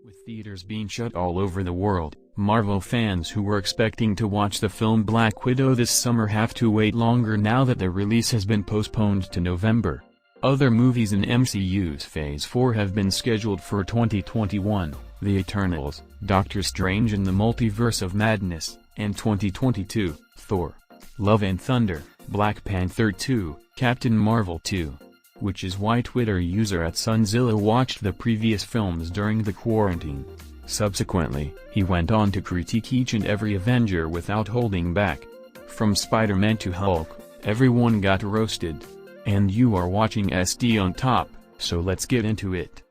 With theaters being shut all over the world, Marvel fans who were expecting to watch the film Black Widow this summer have to wait longer now that the release has been postponed to November. Other movies in MCU's Phase 4 have been scheduled for 2021, The Eternals, Doctor Strange in the Multiverse of Madness, and 2022, Thor, Love and Thunder, Black Panther 2, Captain Marvel 2. Which is why Twitter user @Sunzilla watched the previous films during the quarantine. Subsequently, he went on to critique each and every Avenger without holding back. From Spider-Man to Hulk, everyone got roasted. And you are watching SD on Top, so let's get into it.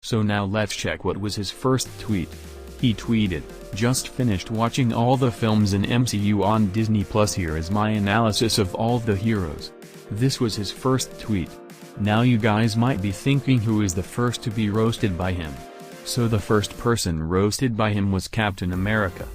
So now let's check what was his first tweet. He tweeted, "Just finished watching all the films in MCU on Disney Plus. Here is my analysis of all the heroes." This was his first tweet. Now you guys might be thinking who is the first to be roasted by him. So the first person roasted by him was Captain America.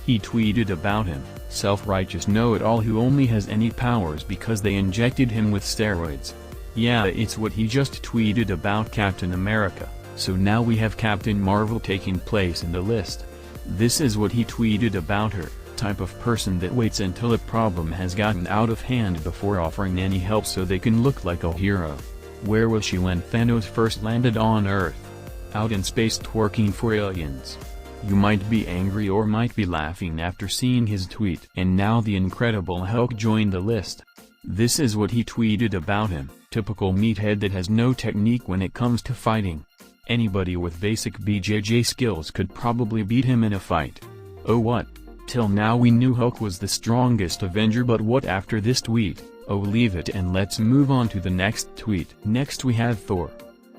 He tweeted about him, "Self-righteous know-it-all who only has any powers because they injected him with steroids." Yeah, it's what he just tweeted about Captain America. So now we have Captain Marvel taking place in the list. This is what he tweeted about her, type of person that waits until a problem has gotten out of hand before offering any help so they can look like a hero. Where was she when Thanos first landed on Earth? Out in space twerking for aliens. You might be angry or might be laughing after seeing his tweet. And now the Incredible Hulk joined the list. This is what he tweeted about him, typical meathead that has no technique when it comes to fighting. Anybody with basic BJJ skills could probably beat him in a fight. Oh what? Till now we knew Hulk was the strongest Avenger, but what after this tweet? Oh, leave it and let's move on to the next tweet. Next we have Thor.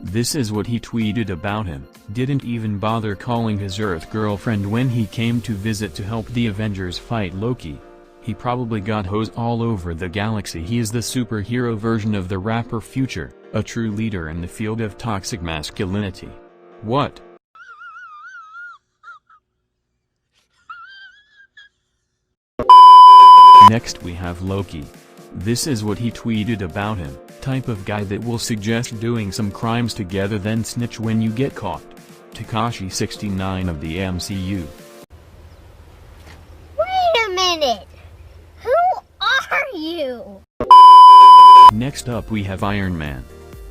This is what he tweeted about him, didn't even bother calling his Earth girlfriend when he came to visit to help the Avengers fight Loki. He probably got hoes all over the galaxy. He is the superhero version of the rapper Future, a true leader in the field of toxic masculinity. What? Next we have Loki. This is what he tweeted about him, type of guy that will suggest doing some crimes together then snitch when you get caught. Tekashi 69 of the MCU. Wait a minute! Who are you? Next up we have Iron Man.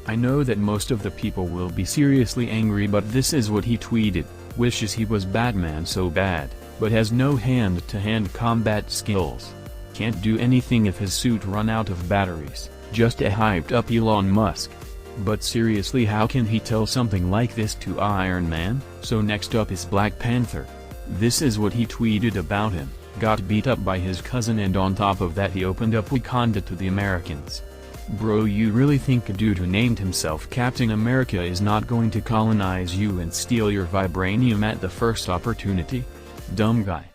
I know that most of the people will be seriously angry, but this is what he tweeted, wishes he was Batman so bad, but has no hand-to-hand combat skills. Can't do anything if his suit run out of batteries, just a hyped up Elon Musk. But seriously, how can he tell something like this to Iron Man? So next up is Black Panther. This is what he tweeted about him, got beat up by his cousin and on top of that he opened up Wakanda to the Americans. Bro, you really think a dude who named himself Captain America is not going to colonize you and steal your vibranium at the first opportunity? Dumb guy.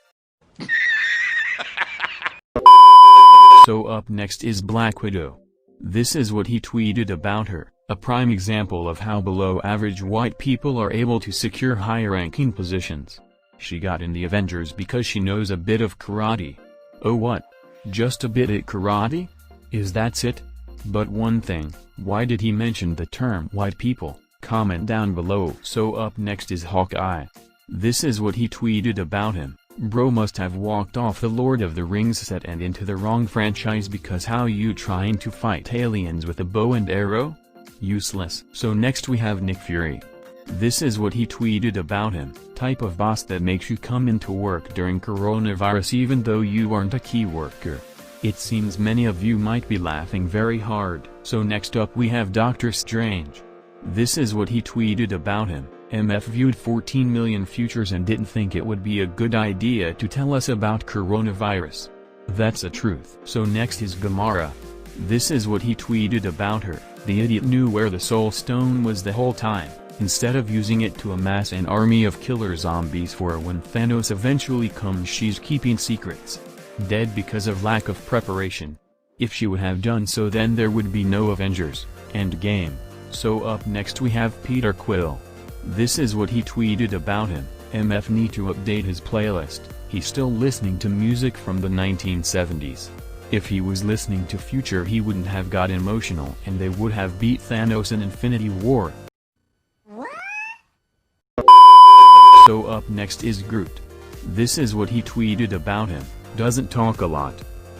So up next is Black Widow. This is what he tweeted about her, a prime example of how below-average white people are able to secure high-ranking positions. She got in the Avengers because she knows a bit of karate. Oh what? Just a bit at karate? Is that it? But one thing, why did he mention the term white people? Comment down below. So up next is Hawkeye. This is what he tweeted about him. Bro must have walked off the Lord of the Rings set and into the wrong franchise, because how you trying to fight aliens with a bow and arrow? Useless. So next we have Nick Fury. This is what he tweeted about him, type of boss that makes you come into work during coronavirus even though you aren't a key worker. It seems many of you might be laughing very hard. So next up we have Doctor Strange. This is what he tweeted about him. MF viewed 14 million futures and didn't think it would be a good idea to tell us about coronavirus. That's the truth. So next is Gamora. This is what he tweeted about her. The idiot knew where the Soul Stone was the whole time, instead of using it to amass an army of killer zombies for when Thanos eventually comes. She's keeping secrets. Dead because of lack of preparation. If she would have done so, then there would be no Avengers. Endgame. So up next we have Peter Quill. This is what he tweeted about him. MF need to update his playlist, he's still listening to music from the 1970s. If he was listening to Future he wouldn't have got emotional and they would have beat Thanos in Infinity War. So up next is Groot. This is what he tweeted about him. Doesn't talk a lot.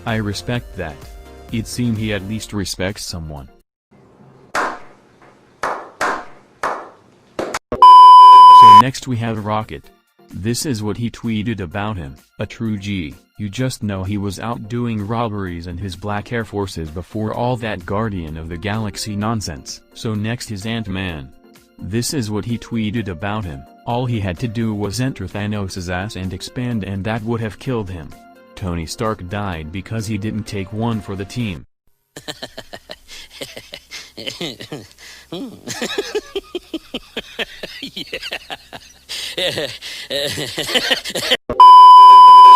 I respect that. It seems he at least respects someone. So next we have Rocket. This is what he tweeted about him. A true G. You just know he was out doing robberies in his black Air Forces before all that Guardian of the Galaxy nonsense. So next is Ant-Man. This is what he tweeted about him. All he had to do was enter Thanos' ass and expand and that would have killed him. Tony Stark died because he didn't take one for the team.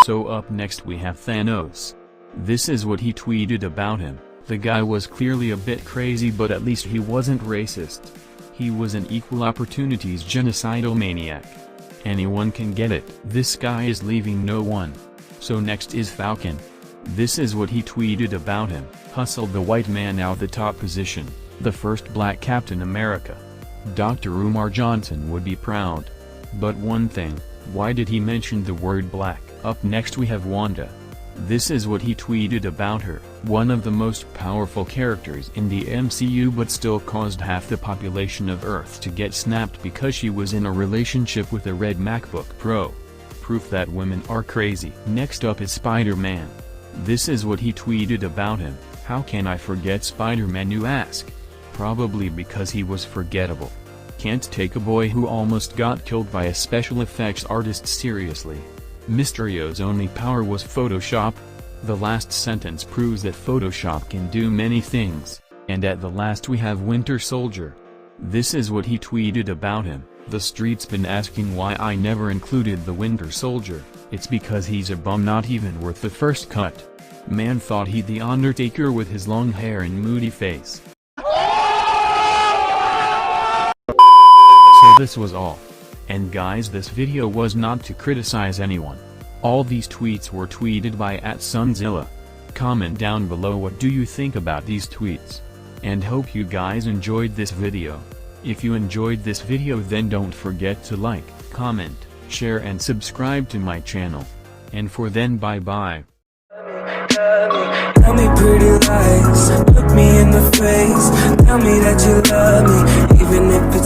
So up next we have Thanos. This is what he tweeted about him. The guy was clearly a bit crazy but at least he wasn't racist. He was an equal opportunities genocidal maniac. Anyone can get it. This guy is leaving no one. So next is Falcon. This is what he tweeted about him. Hustled the white man out the top position. The first black Captain America. Dr. Umar Johnson would be proud. But one thing, why did he mention the word black? Up next we have Wanda. This is what he tweeted about her. One of the most powerful characters in the MCU but still caused half the population of Earth to get snapped because she was in a relationship with a red MacBook Pro. Proof that women are crazy. Next up is Spider-Man. This is what he tweeted about him. How can I forget Spider-Man you ask? Probably because he was forgettable. Can't take a boy who almost got killed by a special effects artist seriously. Mysterio's only power was Photoshop. The last sentence proves that Photoshop can do many things. And at the last we have Winter Soldier. This is what he tweeted about him. The street's been asking why I never included the Winter Soldier. It's because he's a bum not even worth the first cut. Man thought he'd the Undertaker with his long hair and moody face. So this was all. And guys, this video was not to criticize anyone. All these tweets were tweeted by @Sunzilla. Comment down below what do you think about these tweets. And hope you guys enjoyed this video. If you enjoyed this video then don't forget to like, comment, share and subscribe to my channel. And for then bye bye. Tell me pretty lies, look me in the face, tell me that you love me, even if it's